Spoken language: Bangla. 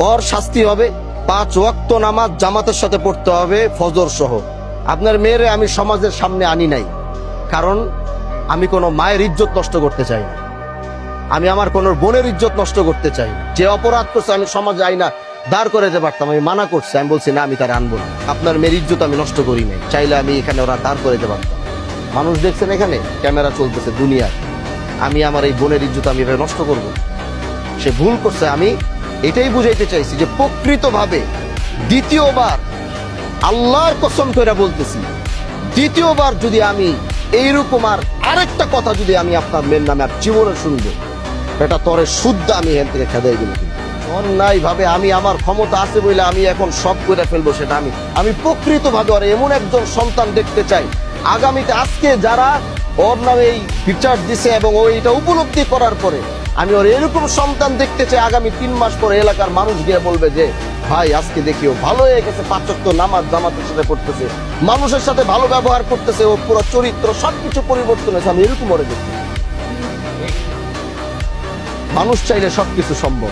ওর শাস্তি হবে 5 ওয়াক্ত নামাজ জামাতের সাথে পড়তে হবে ফজর সহ। আপনার মেয়েরে আমি সমাজের সামনে আনি নাই, কারণ আমি কোনো মায়ের ইজ্জত নষ্ট করতে চাই না, আমি আমার কোন বোনের ইজ্জত নষ্ট করতে চাই না। যে অপরাধ করছে আমি সমাজে আইনা দাঁড় করে দিতে পারতাম, আমি মানা করছি, আমি বলছি না আমি তার আনবো না। আপনার মেয়ের ইজ্জত আমি নষ্ট করি নাই, চাইলে আমি এখানে ওরা দাঁড় করে দিতে পারতাম। মানুষ দেখছেন এখানে ক্যামেরা চলতেছে দুনিয়ার, আমি আমার এই বোনের ইজ্জত আমি এভাবে নষ্ট করব? সে ভুল করছে। আমি এটাই বুঝাইতে চাইছি যে প্রকৃতভাবে দ্বিতীয়বার আল্লাহর কসম করে বলতেছি, দ্বিতীয়বার যদি আমি এইরকম আরেকটা কথা যদি আমি আপনার মেয়ের নামে আর জীবনে শুনবো, এটা তরে শুদ্ধ আমি এখান থেকে খেদাই গেল। অন্যায় ভাবে আমি আমার ক্ষমতা আছে বলে আমি এখন সব করে ফেলবো, সেটা আমি প্রকৃতভাবে ওর এমন একজন সন্তান দেখতে চাই আগামীতে। আজকে যারা ওর নামে এই বিচার দিছে এবং ও এটা উপলব্ধি করার পরে আমি ওর এরকম সন্তান দেখতে চাই, আগামী 3 মাস পরে এলাকার মানুষ গিয়ে বলবে যে ভাই আজকে দেখিও ভালো হয়ে গেছে, 5 ওয়াক্ত নামাজ জামাতের সাথে পড়তেছে, মানুষের সাথে ভালো ব্যবহার করতেছে, ওর পুরো চরিত্র সবকিছু পরিবর্তন হয়েছে। আমি এরকম ওরে দেখতে, মানুষ চাইলে সবকিছু সম্ভব।